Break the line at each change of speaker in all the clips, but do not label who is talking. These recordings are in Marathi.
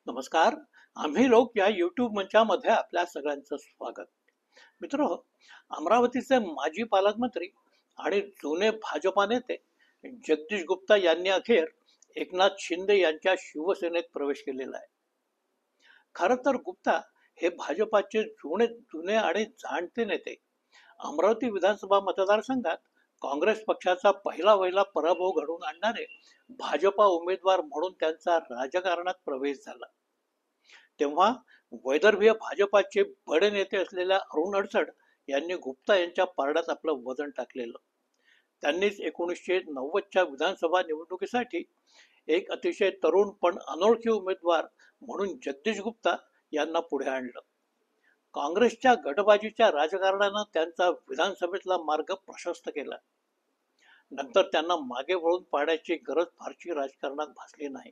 नमस्कार. आम्ही लोक या YouTube मंचामध्ये आपल्या सगळ्यांचं स्वागत. मित्र, अमरावतीचे माजी पालकमंत्री आणि जुने भाजपा नेते जगदीश गुप्ता यांनी अखेर एकनाथ शिंदे यांच्या शिवसेनेत प्रवेश केलेला आहे. खरं तर गुप्ता हे भाजपाचे जुने जुने आणि जाणते नेते. अमरावती विधानसभा मतदारसंघात काँग्रेस पक्षाचा पहिला पराभव घडवून आणणारे भाजपा उमेदवार म्हणून त्यांचा राजकारणात प्रवेश झाला. तेव्हा वैदर्भीय भाजपाचे बडे नेते असलेल्या अरुण अडसड यांनी गुप्ता यांच्या पारड्यात आपलं वजन टाकलेलं. त्यांनीच 1990च्या विधानसभा निवडणुकीसाठी एक अतिशय तरुण पण अनोळखी उमेदवार म्हणून जगदीश गुप्ता यांना पुढे आणलं. काँग्रेसच्या गटबाजीच्या राजकारणानं त्यांचा विधानसभेतला मार्ग प्रशस्त केला. नंतर त्यांना मागे वळून पाहण्याची गरज फारशी राजकारणात भासली नाही.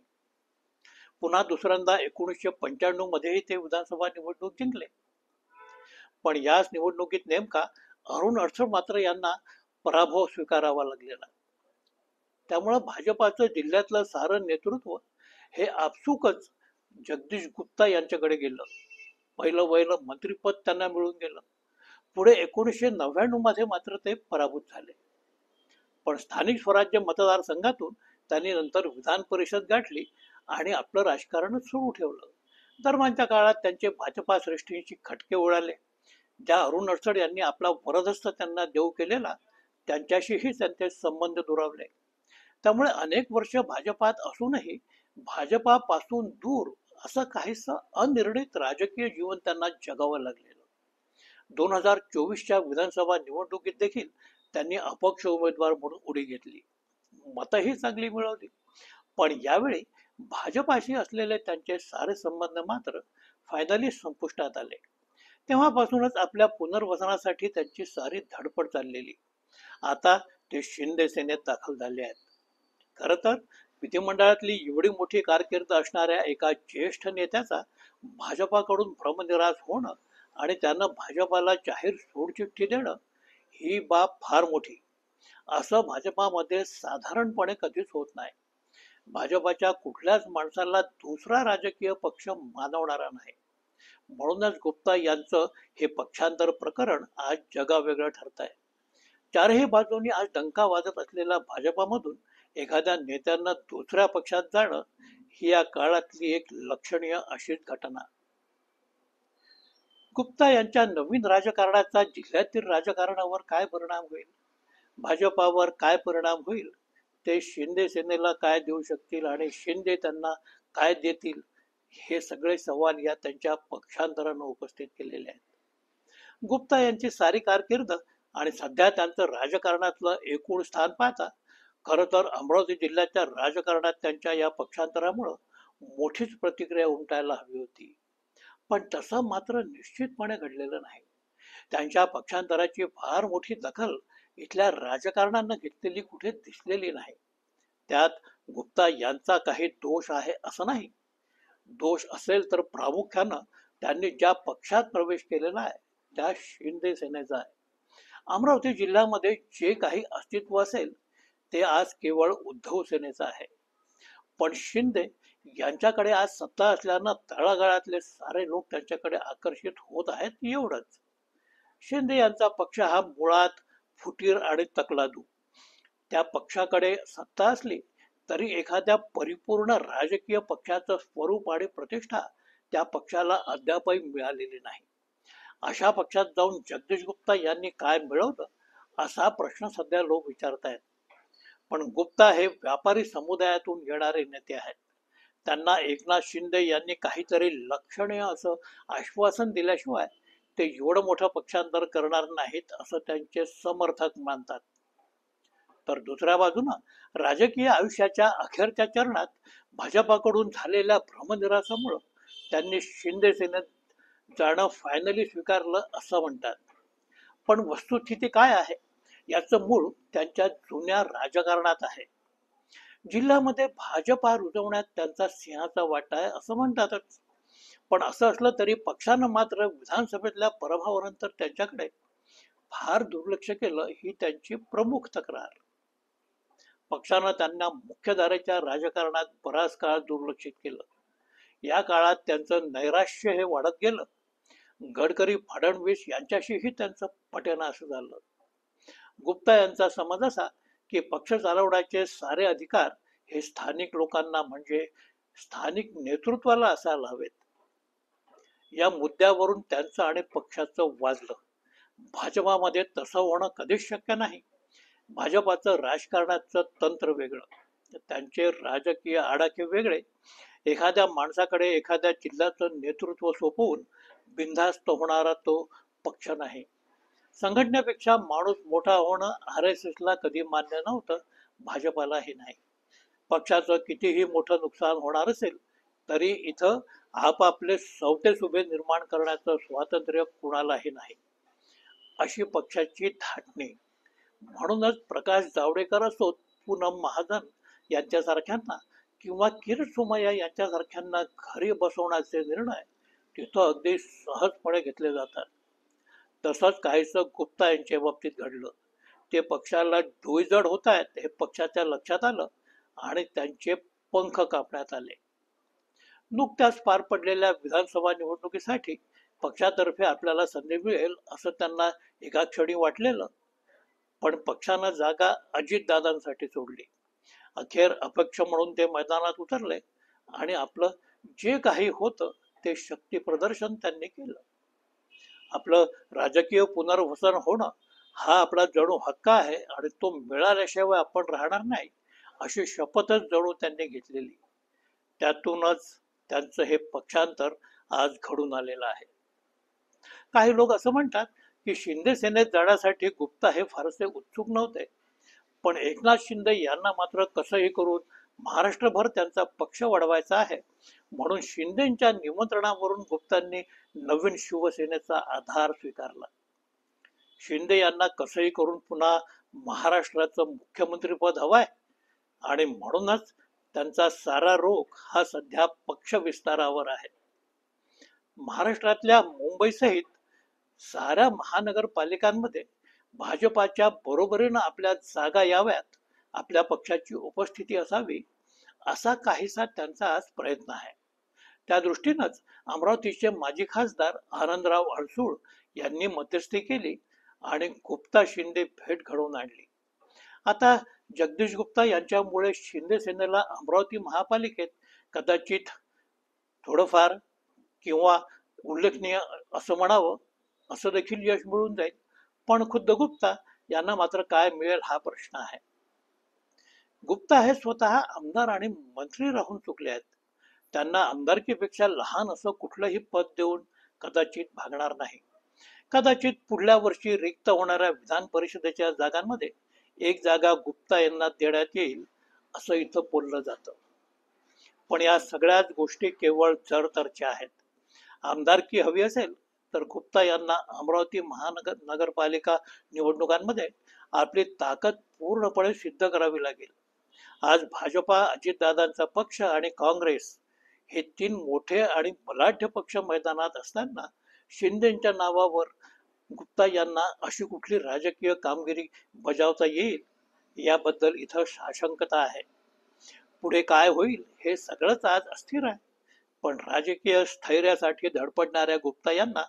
पुन्हा दुसऱ्यांदा 1995 मध्येही ते विधानसभा निवडणूक जिंकले. पण याच निवडणुकीत नेमका अरुण अडसड मात्र यांना पराभव स्वीकारावा लागलेला. त्यामुळं भाजपाचं जिल्ह्यातलं सारं नेतृत्व हे आपसुकच जगदीश गुप्ता यांच्याकडे गेलं. पहिलं मंत्रिपद त्यांना मिळून गेलं. पुढे 1999 मध्ये मात्र ते पराभूत झाले. पण स्थानिक स्वराज्य मतदारसंघातून त्यांनी नंतर विधान परिषद गाठली आणि आपलं राजकारण सुरू ठेवलं. दरम्यानच्या काळात त्यांचे भाजपा श्रेष्ठींशी खटके उडाले. ज्या अरुण अडसड यांनी आपला वरदहस्त त्यांना देऊ केलेला त्यांच्याशीही त्यांचे संबंध दुरावले. त्यामुळे अनेक वर्ष भाजपात असूनही भाजपापासून दूर असं काहीसं अनिर्णित राजकीय जीवन त्यांना जगावं लागलेलं. 2024च्या विधानसभा निवडणुकीत देखील त्यांनी अपक्ष उमेदवार म्हणून उडी घेतली. मतही चांगली मिळवली. पण यावेळी भाजपाशी असलेले त्यांचे सारे संबंध मात्र फायनली संपुष्टात आले. तेव्हापासूनच आपल्या पुनर्वसनासाठी त्यांची सारी धडपड चाललेली. आता ते शिंदे सेनेत दाखल झाले आहेत. खरं तर विधिमंडळातली एवढी मोठी कारकीर्द असणाऱ्या एका ज्येष्ठ नेत्याचा भाजपाकडून भ्रमनिरास होणं आणि त्यांना भाजपाला जाहीर सोडचिठ्ठी देणं ही बाब फार मोठी. असं भाजपामध्ये साधारणपणे कधीच होत नाही. भाजपाच्या कुठल्याच माणसाला दुसरा राजकीय पक्ष मानवणारा नाही. म्हणूनच गुप्ता यांचं हे पक्षांतर प्रकरण आज जगावेगळं ठरत आहे. चारही बाजूंनी आज डंका वाजत असलेल्या भाजपामधून एखाद्या नेत्यांना दुसऱ्या पक्षात जाणं ही या काळातली एक लक्षणीय अशीच घटना. गुप्ता यांच्या नवीन राजकारणाचा जिल्ह्यातील राजकारणावर काय परिणाम होईल, भाजपावर काय परिणाम होईल, ते शिंदे सेनेला काय देऊ शकतील आणि शिंदे त्यांना काय देतील, हे सगळे सवाल या त्यांच्या पक्षांतरानं उपस्थित केलेले आहेत. गुप्ता यांची सारी कारकीर्द आणि सध्या त्यांचं राजकारणातलं एकूण स्थान पाहता खरं तर अमरावती जिल्ह्याच्या राजकारणात त्यांच्या या पक्षांतरामुळं मोठीच प्रतिक्रिया उमटायला हवी होती. पण तसं मात्र निश्चितपणे घडलेलं नाही. त्यांच्या पक्षांतराची फार मोठी दखल इथल्या राजकारणानं घेतलेली कुठे दिसलेली नाही. त्यात गुप्ता यांचा काही दोष आहे असं नाही. दोष असेल तर प्रामुख्यानं त्यांनी ज्या पक्षात प्रवेश केलेला आहे त्या शिंदे सेनेचा आहे. अमरावती जिल्ह्यामध्ये जे काही अस्तित्व असेल ते आज केवळ उद्धव सेनेचं आहे. पण शिंदे यांच्याकडे आज सत्ता असल्यानं तळागाळातले सारे लोक त्यांच्याकडे आकर्षित होत आहेत एवढंच. शिंदे यांचा पक्ष हा मुळात फुटीर आणि तकलादू. त्या पक्षाकडे सत्ता असली तरी एखाद्या परिपूर्ण राजकीय पक्षाचं स्वरूप आणि प्रतिष्ठा त्या पक्षाला अद्यापही मिळालेली नाही. अशा पक्षात जाऊन जगदीश गुप्ता यांनी काय मिळवलं असा प्रश्न सध्या लोक विचारतायत. पण गुप्ता हे व्यापारी समुदायातून येणारे नेते आहेत. त्यांना एकनाथ शिंदे यांनी काहीतरी लक्षणीय असं आश्वासन दिल्याशिवाय ते एवढं मोठं पक्षांतर करणार नाहीत असं त्यांचे समर्थक मानतात. तर दुसऱ्या बाजूनं राजकीय आयुष्याच्या अखेरच्या चरणात भाजपाकडून झालेल्या भ्रमनिरासामुळं त्यांनी शिंदे सेनेत जाणं फायनली स्वीकारलं असं म्हणतात. पण वस्तुस्थिती काय आहे याचं मूळ त्यांच्या जुन्या राजकारणात आहे. जिल्ह्यामध्ये भाजपा रुजवण्यात त्यांचा सिंहाचा वाटा आहे असं म्हणतातच. पण असं असलं तरी पक्षानं मात्र विधानसभेतल्या पराभवानंतर त्यांच्याकडे फार दुर्लक्ष केलं ही त्यांची प्रमुख तक्रार. पक्षानं त्यांना मुख्यधारेच्या राजकारणात बराच काळ दुर्लक्षित केलं. या काळात त्यांचं नैराश्य हे वाढत गेलं. गडकरी फडणवीस यांच्याशीही त्यांचं पटेनासं झालं. गुप्ता यांचा समज असा की पक्ष चालवण्याचे सारे अधिकार हे स्थानिक लोकांना म्हणजे स्थानिक नेतृत्वाला असायला हवेत. या मुद्द्यावरून त्यांचं आणि पक्षाचं वाजलं. भाजपामध्ये तसं होणं कधीच शक्य नाही. भाजपाचं राजकारणाचं तंत्र वेगळं, त्यांचे राजकीय आडाखे वेगळे. एखाद्या माणसाकडे एखाद्या जिल्ह्याचं नेतृत्व सोपवून बिनधास्त होणारा तो पक्ष नाही. संघटनेपेक्षा माणूस मोठा होणं आर एस एसला कधी मान्य नव्हतं, भाजपालाही नाही. पक्षाचं कितीही मोठं नुकसान होणार असेल तरी इथं आपापले सवते सुभे निर्माण करण्याचं स्वातंत्र्य कुणालाही नाही, अशी पक्षाची धाटणी. म्हणूनच प्रकाश जावडेकर असोत, पूनम महाजन यांच्यासारख्यांना किंवा किरीट सोमय्या यांच्यासारख्यांना घरी बसवण्याचे निर्णय तिथं अगदी सहजपणे घेतले जातात. तसंच काहीसं गुप्ता यांच्या बाबतीत घडलं. ते पक्षाला डोईजड होत आहेत हे पक्षाच्या लक्षात आलं आणि त्यांचे पंख कापण्यात आले. नुकत्याच पार पडलेल्या विधानसभा निवडणुकीसाठी पक्षातर्फे आपल्याला संधी मिळेल असं त्यांना एका क्षणी वाटलेलं, पण पक्षानं जागा अजितदादांसाठी सोडली. अखेर अपक्ष म्हणून ते मैदानात उतरले आणि आपलं जे काही होतं ते शक्ती प्रदर्शन त्यांनी केलं. आपलं राजकीय पुनर्वसन होणं हा आपला जणू हक्क आहे आणि तो मिळाल्याशिवाय आपण राहणार नाही, अशी शपथच जणू त्यांनी घेतलेली. त्यातूनच त्यांचं हे पक्षांतर आज घडून आलेलं आहे. काही लोक असं म्हणतात की शिंदे सेनेत जाण्यासाठी गुप्ता हे फारसे उत्सुक नव्हते, पण एकनाथ शिंदे यांना मात्र कसंही करून महाराष्ट्रभर त्यांचा पक्ष वाढवायचा आहे, म्हणून शिंदेच्या निमंत्रणावरून गुप्तांनी नवीन शिवसेनेचा आधार स्वीकारला. शिंदे यांना कसंही करून पुन्हा महाराष्ट्राचं मुख्यमंत्रीपद हवंय आणि म्हणूनच त्यांचा सारा रोख हा सध्या पक्ष विस्तारावर आहे. महाराष्ट्रातल्या मुंबईसहित साऱ्या महानगरपालिकांमध्ये भाजपाच्या बरोबरीनं आपल्या जागा याव्यात, आपल्या पक्षाची उपस्थिती असावी, असा काहीसा त्यांचा आज प्रयत्न आहे. त्या दृष्टीनंच अमरावतीचे माजी खासदार आनंदराव अडसूळ यांनी मध्यस्थी केली आणि गुप्ता शिंदे भेट घडवून आणली. आता जगदीश गुप्ता यांच्यामुळे शिंदे सेनेला अमरावती महापालिकेत कदाचित थोडंफार किंवा उल्लेखनीय असं म्हणावं असं देखील यश मिळून जाईल, पण खुद्द गुप्ता यांना मात्र काय मिळेल हा प्रश्न आहे. गुप्ता हे स्वतः आमदार आणि मंत्री राहून चुकले आहेत. त्यांना आमदारकीपेक्षा लहान असं कुठलंही पद देऊन कदाचित भागणार नाही. कदाचित पुढल्या वर्षी रिक्त होणाऱ्या विधान परिषदेच्या जागांमध्ये एक जागा गुप्ता यांना देण्यात येईल असं इथं बोललं जातं. पण या सगळ्याच गोष्टी केवळ जरतरच्या आहेत. आमदारकी हवी असेल तर गुप्ता यांना अमरावती नगरपालिका निवडणुकांमध्ये आपली ताकद पूर्णपणे सिद्ध करावी लागेल. आज भाजपा, अजितदादांचा पक्ष आणि काँग्रेस हे तीन मोठे आणि बलाढ्य पक्ष मैदानात असताना शिंदेच्या नावावर गुप्ता यांना अशी कुठली राजकीय कामगिरी बजावता येईल याबद्दल इथं साशंकता आहे. पुढे काय होईल हे सगळंच आज अस्थिर आहे, पण राजकीय स्थैर्यासाठी धडपडणाऱ्या गुप्ता यांना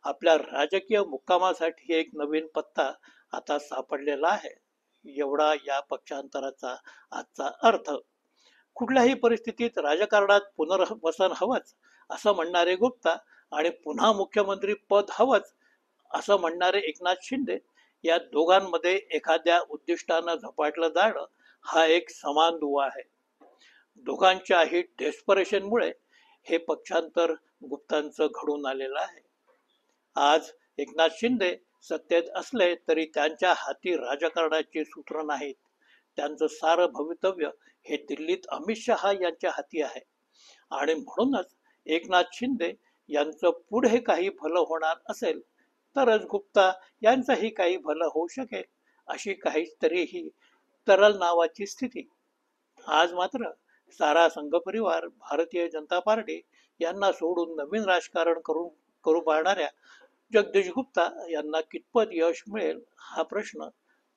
आपल्या राजकीय मुक्कामासाठी एक नवीन पत्ता आता सापडलेला आहे. एवढा या पक्षांतराचा आजचा अर्थ. कुठल्याही परिस्थितीत राजकारणात पुनर्वसन हवंच असं म्हणणारे गुप्ता आणि पुन्हा मुख्यमंत्री पद हवंच असं म्हणणारे एकनाथ शिंदे या दोघांमध्ये एखाद्या उद्दिष्टानं झपाटलं जाणं हा एक समान दुवा आहे. दोघांच्याही डेस्परेशनमुळे हे पक्षांतर गुप्तांचं घडून आलेलं आहे. आज एकनाथ शिंदे सत्तेत असले तरी त्यांच्या हाती राजकारणाची सूत्र नाहीत. त्यांचं सारं भवितव्य हे दिल्लीत अमित शहा यांच्या हाती आहे आणि म्हणूनच एकनाथ शिंदे यांचं पुढे काही भलं होणार असेल तरच गुप्ता यांचंही काही भलं होऊ शकेल, अशी काहीतरी ही तरल नावाची स्थिती. आज मात्र सारा संघपरिवार भारतीय जनता पार्टी यांना सोडून नवीन राजकारण करू पाहणाऱ्या जगदीश गुप्ता यांना कितपत यश मिळेल हा प्रश्न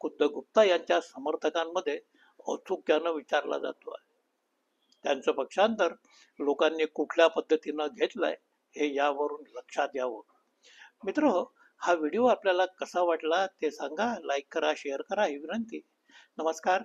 खुद्द गुप्ता यांच्या समर्थकांमध्ये औत्सुक्यानं विचारला जातो आहे. त्यांचं पक्षांतर लोकांनी कुठल्या पद्धतीनं घेतलंय हे यावरून लक्षात यावं. मित्र, हा व्हिडिओ आपल्याला कसा वाटला ते सांगा. लाईक करा, शेअर करा ही विनंती. नमस्कार.